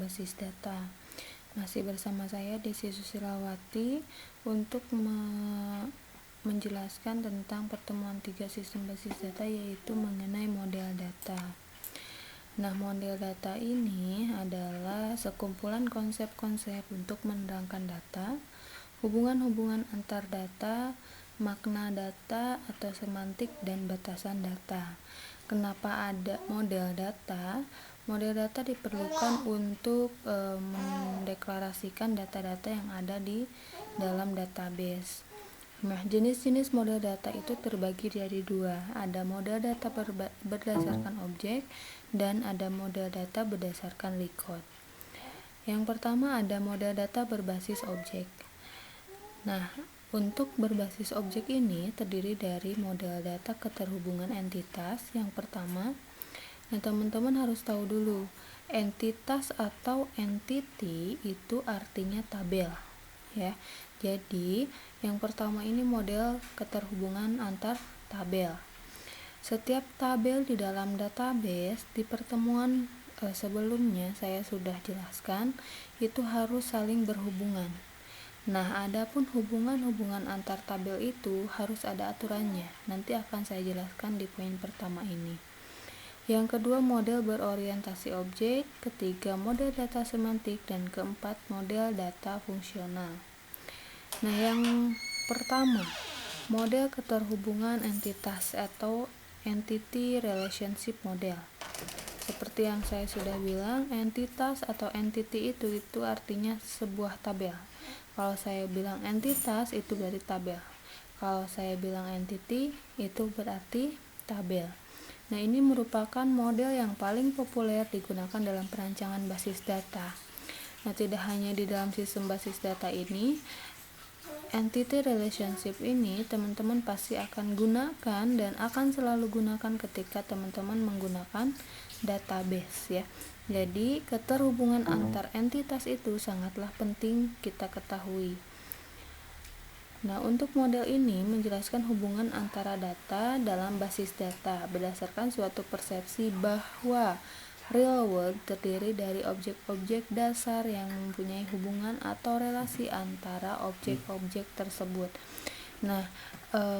basis data. Masih bersama saya Desi Susilawati untuk menjelaskan tentang pertemuan 3 sistem basis data, yaitu mengenai model data. Nah, model data ini adalah sekumpulan konsep-konsep untuk menerangkan data, hubungan-hubungan antar data, makna data atau semantik, dan batasan data. Kenapa ada model data? Model data diperlukan untuk mendeklarasikan data-data yang ada di dalam database. Nah, jenis-jenis model data itu terbagi dari dua. Ada model data berdasarkan objek dan ada model data berdasarkan record. Yang pertama ada model data berbasis objek. Nah, untuk berbasis objek ini terdiri dari model data keterhubungan entitas. Yang pertama, nah teman-teman harus tahu dulu, entitas atau entity itu artinya tabel, ya. Jadi, yang pertama ini model keterhubungan antar tabel. Setiap tabel di dalam database di pertemuan sebelumnya saya sudah jelaskan itu harus saling berhubungan. Nah, adapun hubungan-hubungan antar tabel itu harus ada aturannya. Nanti akan saya jelaskan di poin pertama ini. Yang kedua, model berorientasi objek. Ketiga, model data semantik. Dan keempat, model data fungsional. Nah, yang pertama, model keterhubungan entitas atau entity relationship model. Seperti yang saya sudah bilang, entitas atau entity itu artinya sebuah tabel. Kalau saya bilang entitas itu berarti tabel. Kalau saya bilang entity itu berarti tabel. Nah, ini merupakan model yang paling populer digunakan dalam perancangan basis data. Nah, tidak hanya di dalam sistem basis data ini, entity relationship ini teman-teman pasti akan gunakan dan akan selalu gunakan ketika teman-teman menggunakan database, ya. Jadi, keterhubungan antar entitas itu sangatlah penting kita ketahui. Nah, untuk model ini menjelaskan hubungan antara data dalam basis data berdasarkan suatu persepsi bahwa real world terdiri dari objek-objek dasar yang mempunyai hubungan atau relasi antara objek-objek tersebut. Nah,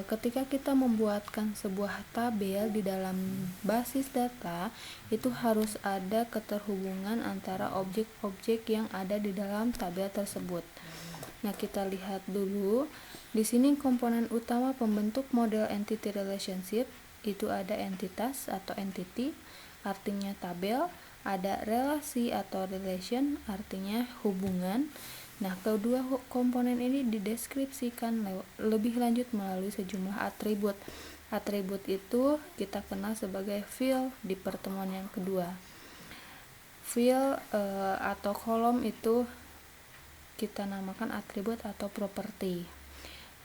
ketika kita membuatkan sebuah tabel di dalam basis data, itu harus ada keterhubungan antara objek-objek yang ada di dalam tabel tersebut. Nah, kita lihat dulu. Di sini komponen utama pembentuk model entity relationship itu ada entitas atau entity, artinya tabel, ada relasi atau relation, artinya hubungan. Nah, kedua komponen ini dideskripsikan lebih lanjut melalui sejumlah atribut. Atribut itu kita kenal sebagai field di pertemuan yang kedua. Field atau kolom itu kita namakan atribut atau properti.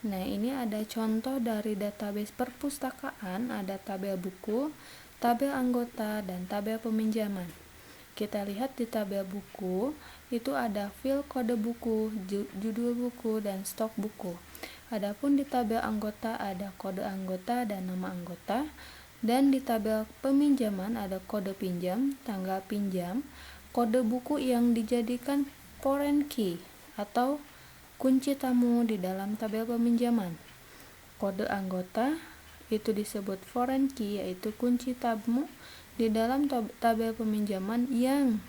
Nah, ini ada contoh dari database perpustakaan, ada tabel buku, tabel anggota, dan tabel peminjaman. Kita lihat di tabel buku, itu ada field kode buku, judul buku, dan stok buku. Adapun di tabel anggota ada kode anggota dan nama anggota. Dan di tabel peminjaman ada kode pinjam, tanggal pinjam, kode buku yang dijadikan foreign key atau kunci tamu di dalam tabel peminjaman. Kode anggota itu disebut foreign key, yaitu kunci tamu di dalam tabel peminjaman yang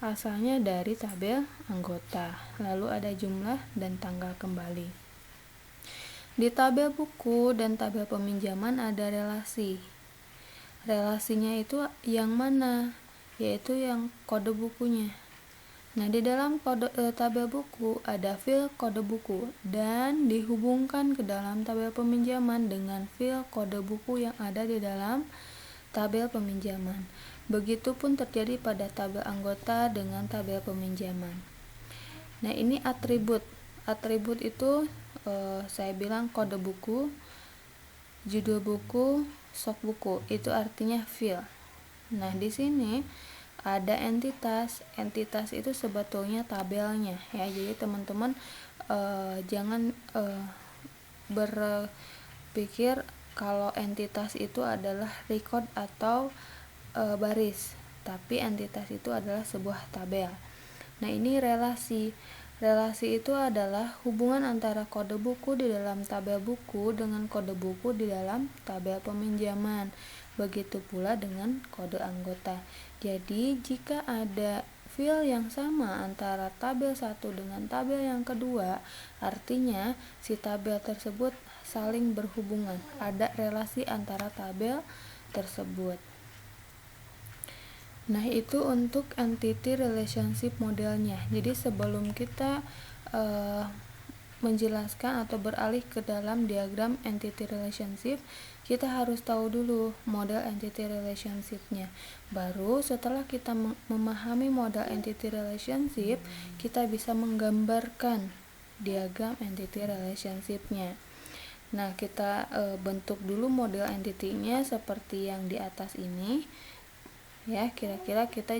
asalnya dari tabel anggota. Lalu ada jumlah dan tanggal kembali. Di tabel buku dan tabel peminjaman ada relasi. Relasinya itu yang mana? Yaitu yang kode bukunya. Nah, di dalam tabel buku ada field kode buku dan dihubungkan ke dalam tabel peminjaman dengan field kode buku yang ada di dalam tabel peminjaman. Begitupun terjadi pada tabel anggota dengan tabel peminjaman. Nah, ini atribut. Atribut itu saya bilang kode buku, judul buku, stok buku. Itu artinya field. Nah, di sini ada entitas. Entitas itu sebetulnya tabelnya, ya. Jadi teman-teman jangan berpikir kalau entitas itu adalah record atau baris, tapi entitas itu adalah sebuah tabel. Nah, ini relasi. Relasi itu adalah hubungan antara kode buku di dalam tabel buku dengan kode buku di dalam tabel peminjaman. Begitu pula dengan kode anggota. Jadi, jika ada file yang sama antara tabel 1 dengan tabel yang kedua, artinya si tabel tersebut saling berhubungan. Ada relasi antara tabel tersebut. Nah, itu untuk entity relationship modelnya. Jadi sebelum kita menjelaskan atau beralih ke dalam diagram entity relationship, kita harus tahu dulu model entity relationship-nya. Baru setelah kita memahami model entity relationship, kita bisa menggambarkan diagram entity relationship-nya. Nah, kita bentuk dulu model entity-nya seperti yang di atas ini. Ya, kira-kira kita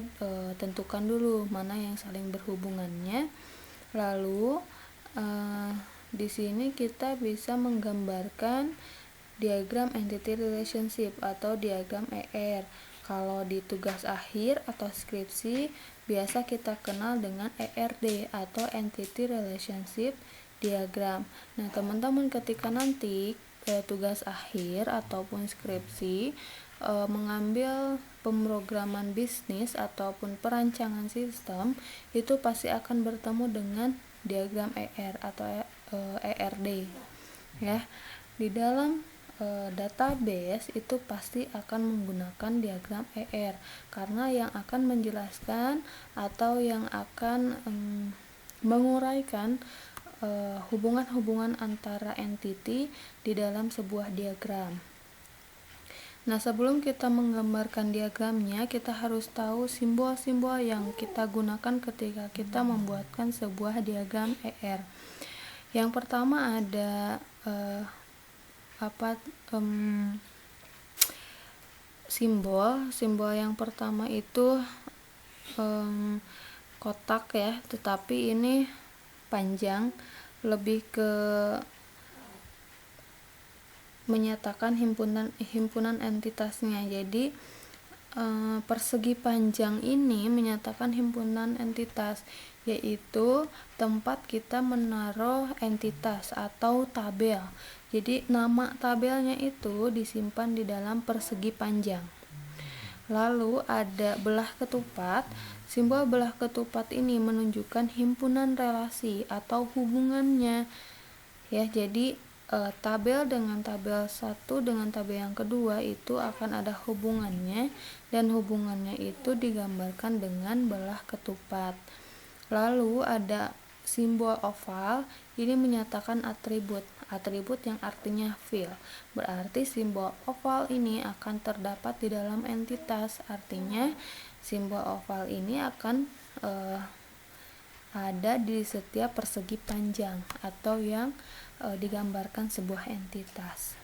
tentukan dulu mana yang saling berhubungannya. Lalu di sini kita bisa menggambarkan diagram entity relationship atau diagram ER. Kalau di tugas akhir atau skripsi biasa kita kenal dengan ERD atau entity relationship diagram. Nah, teman-teman ketika nanti tugas akhir ataupun skripsi mengambil pemrograman bisnis ataupun perancangan sistem, itu pasti akan bertemu dengan diagram ER atau ERD. Ya, di dalam database itu pasti akan menggunakan diagram ER karena yang akan menjelaskan atau yang akan menguraikan hubungan-hubungan antara entity di dalam sebuah diagram. Nah, sebelum kita menggambarkan diagramnya, kita harus tahu simbol-simbol yang kita gunakan ketika kita membuatkan sebuah diagram ER. Yang pertama ada simbol yang pertama itu kotak ya, tetapi ini panjang, lebih ke menyatakan himpunan entitasnya. Jadi persegi panjang ini menyatakan himpunan entitas, yaitu tempat kita menaruh entitas atau tabel. Jadi nama tabelnya itu disimpan di dalam persegi panjang. Lalu ada belah ketupat. Simbol belah ketupat ini menunjukkan himpunan relasi atau hubungannya. Ya, jadi tabel dengan tabel 1 dengan tabel yang kedua itu akan ada hubungannya, dan hubungannya itu digambarkan dengan belah ketupat. Lalu ada simbol oval, ini menyatakan atribut yang artinya field. Berarti simbol oval ini akan terdapat di dalam entitas, artinya simbol oval ini akan ada di setiap persegi panjang atau yang digambarkan sebuah entitas.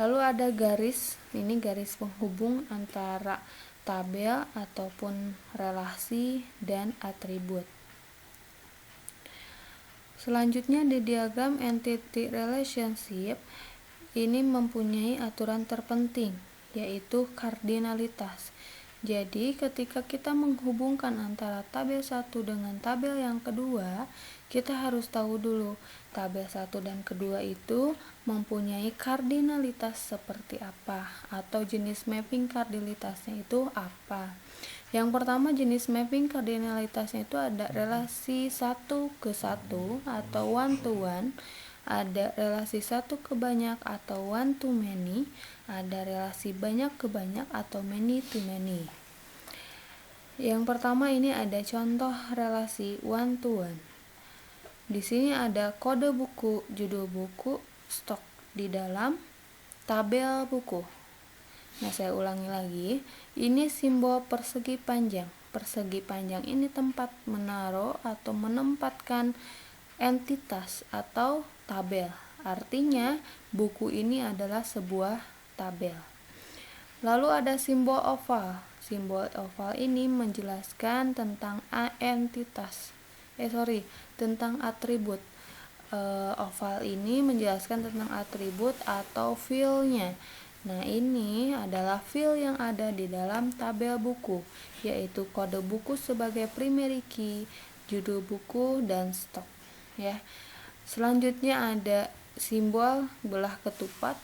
Lalu ada garis, ini garis penghubung antara tabel ataupun relasi dan atribut. Selanjutnya di diagram entity relationship ini mempunyai aturan terpenting, yaitu kardinalitas. Jadi ketika kita menghubungkan antara tabel 1 dengan tabel yang kedua, kita harus tahu dulu tabel 1 dan kedua itu mempunyai kardinalitas seperti apa, atau jenis mapping kardinalitasnya itu apa. Yang pertama, jenis mapping kardinalitasnya itu ada relasi 1 ke 1 atau one to one, ada relasi 1 ke banyak atau one to many, ada relasi banyak ke banyak atau many to many. Yang pertama ini ada contoh relasi one to one. Di sini ada kode buku, judul buku, stok di dalam tabel buku. Nah, saya ulangi lagi. Ini simbol persegi panjang. Persegi panjang ini tempat menaruh atau menempatkan entitas atau tabel. Artinya, buku ini adalah sebuah tabel. Lalu ada simbol oval. Simbol oval ini menjelaskan tentang tentang atribut. Oval ini menjelaskan tentang atribut atau feel-nya. Nah, ini adalah field yang ada di dalam tabel buku, yaitu kode buku sebagai primary key, judul buku, dan stok. Ya. Selanjutnya ada simbol belah ketupat.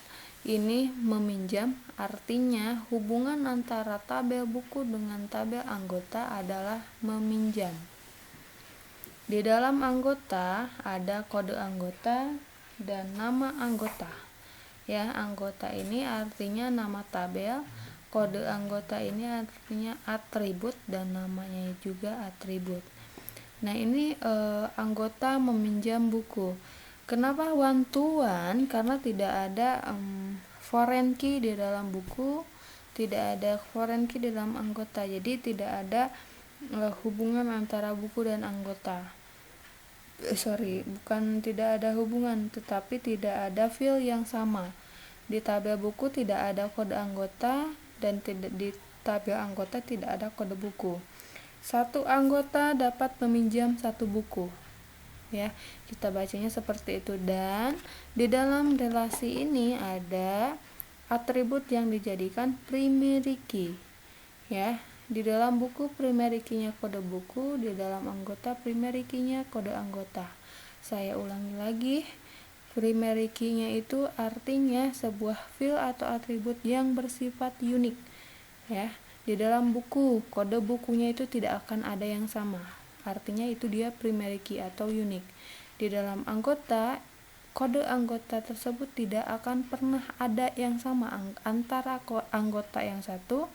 Ini meminjam, artinya hubungan antara tabel buku dengan tabel anggota adalah meminjam. Di dalam anggota ada kode anggota dan nama anggota. Ya, anggota ini artinya nama tabel, kode anggota ini artinya atribut, dan namanya juga atribut. Nah, ini anggota meminjam buku. Kenapa one to one? Karena tidak ada foreign key di dalam buku, tidak ada foreign key di dalam anggota. Jadi tidak ada hubungan antara buku dan anggota. Bukan tidak ada hubungan, tetapi tidak ada field yang sama. Di tabel buku tidak ada kode anggota, dan di tabel anggota tidak ada kode buku. Satu anggota dapat meminjam satu buku. Ya, kita bacanya seperti itu. Dan di dalam relasi ini ada atribut yang dijadikan primary key. Ya, di dalam buku primary key-nya kode buku, di dalam anggota primary key-nya kode anggota. Saya ulangi lagi, primary key-nya itu artinya sebuah field atau atribut yang bersifat unik. Ya, di dalam buku, kode bukunya itu tidak akan ada yang sama. Artinya itu dia primary key atau unik. Di dalam anggota, kode anggota tersebut tidak akan pernah ada yang sama antara anggota yang satu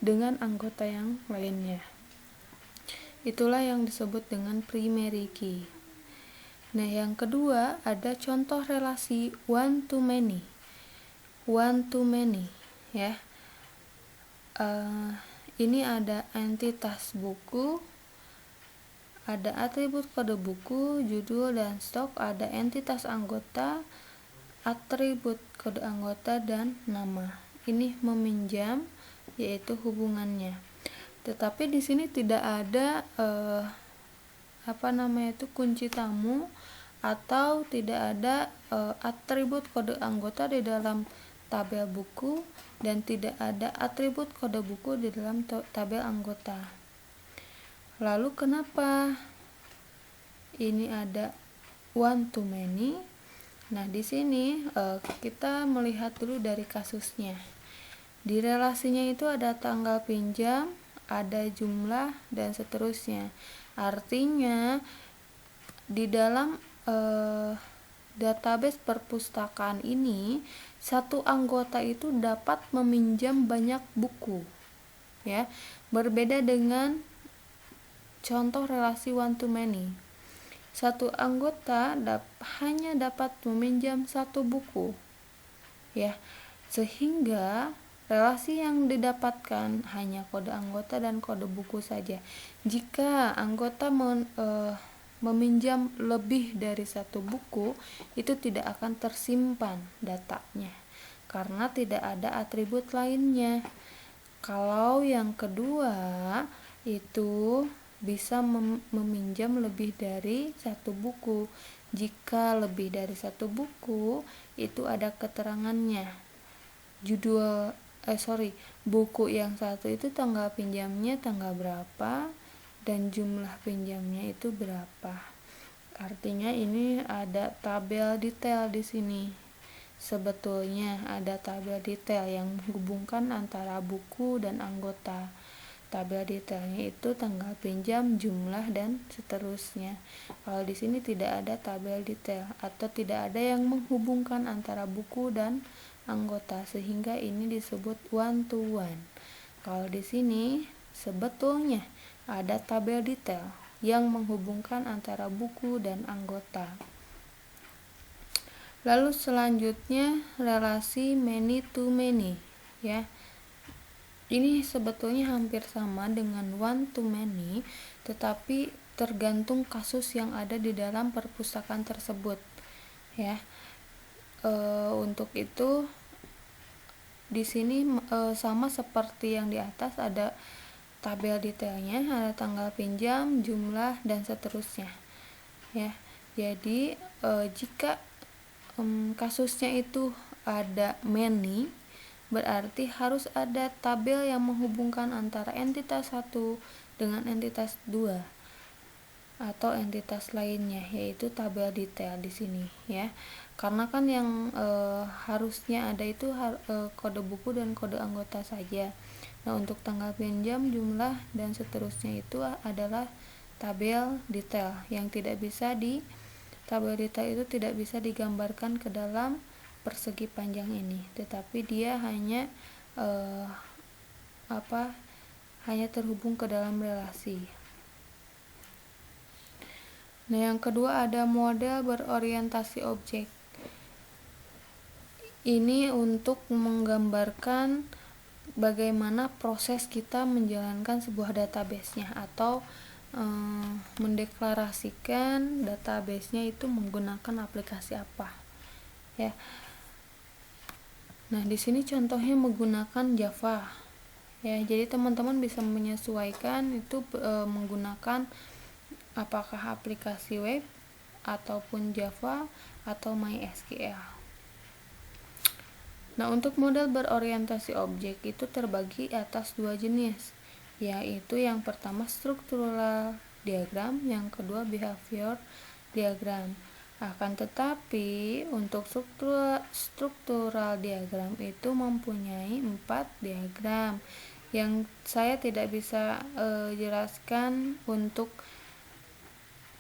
dengan anggota yang lainnya. Itulah yang disebut dengan primary key. Nah, yang kedua ada contoh relasi one to many. One to many, ya. Ini ada entitas buku, ada atribut kode buku, judul, dan stok, ada entitas anggota, atribut kode anggota, dan nama. Ini meminjam, yaitu hubungannya. Tetapi di sini tidak ada kunci tamu, atau tidak ada atribut kode anggota di dalam tabel buku, dan tidak ada atribut kode buku di dalam tabel anggota. Lalu kenapa ini ada one to many? Nah, di sini kita melihat dulu dari kasusnya. Di relasinya itu ada tanggal pinjam, ada jumlah, dan seterusnya. Artinya di dalam database perpustakaan ini, satu anggota itu dapat meminjam banyak buku. Ya, berbeda dengan contoh relasi one to many. Satu anggota hanya dapat meminjam satu buku. Ya, sehingga relasi yang didapatkan hanya kode anggota dan kode buku saja. Jika anggota meminjam lebih dari satu buku, itu tidak akan tersimpan datanya karena tidak ada atribut lainnya. Kalau yang kedua itu bisa meminjam lebih dari satu buku. Jika lebih dari satu buku, itu ada keterangannya. Buku yang satu itu tanggal pinjamnya tanggal berapa dan jumlah pinjamnya itu berapa. Artinya ini ada tabel detail di sini. Sebetulnya ada tabel detail yang menghubungkan antara buku dan anggota. Tabel detailnya itu tanggal pinjam, jumlah, dan seterusnya. Kalau di sini tidak ada tabel detail atau tidak ada yang menghubungkan antara buku dan anggota, sehingga ini disebut one to one. Kalau di sini sebetulnya ada tabel detail yang menghubungkan antara buku dan anggota. Lalu selanjutnya relasi many to many, ya. Ini sebetulnya hampir sama dengan one to many, tetapi tergantung kasus yang ada di dalam perpustakaan tersebut, ya. Untuk itu di sini sama seperti yang di atas, ada tabel detailnya, ada tanggal pinjam, jumlah, dan seterusnya, ya. Jadi jika kasusnya itu ada many, berarti harus ada tabel yang menghubungkan antara entitas 1 dengan entitas 2 atau entitas lainnya, yaitu tabel detail di sini ya. Karena kan yang harusnya ada itu kode buku dan kode anggota saja. Nah, untuk tanggal pinjam, jumlah, dan seterusnya itu adalah tabel detail yang tidak bisa tabel detail itu tidak bisa digambarkan ke dalam persegi panjang ini, tetapi dia hanya hanya terhubung ke dalam relasi. Nah, yang kedua ada model berorientasi objek. Ini untuk menggambarkan bagaimana proses kita menjalankan sebuah database-nya atau mendeklarasikan database-nya itu menggunakan aplikasi apa ya. Nah, di sini contohnya menggunakan Java ya. Jadi teman-teman bisa menyesuaikan itu menggunakan apakah aplikasi web ataupun Java atau MySQL. Nah, untuk model berorientasi objek itu terbagi atas 2 jenis, yaitu yang pertama struktural diagram, yang kedua behavior diagram. Akan tetapi untuk struktural diagram itu mempunyai 4 diagram yang saya tidak bisa jelaskan untuk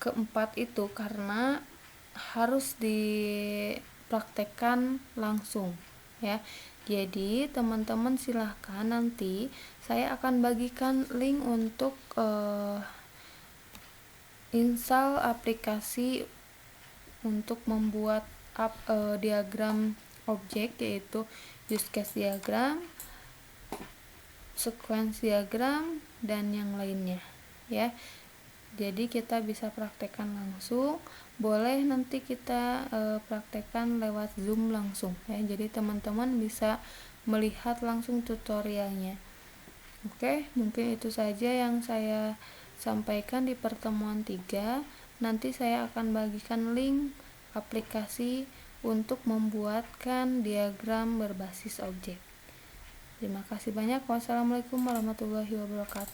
keempat itu karena harus dipraktekkan langsung ya. Jadi teman-teman silahkan, nanti saya akan bagikan link untuk install aplikasi untuk membuat diagram objek, yaitu use case diagram, sequence diagram, dan yang lainnya ya. Jadi kita bisa praktekkan langsung, boleh nanti kita praktekkan lewat Zoom langsung ya. Jadi teman-teman bisa melihat langsung tutorialnya. Oke, mungkin itu saja yang saya sampaikan di pertemuan 3. Nanti saya akan bagikan link aplikasi untuk membuatkan diagram berbasis objek. Terima kasih banyak. Wassalamualaikum warahmatullahi wabarakatuh.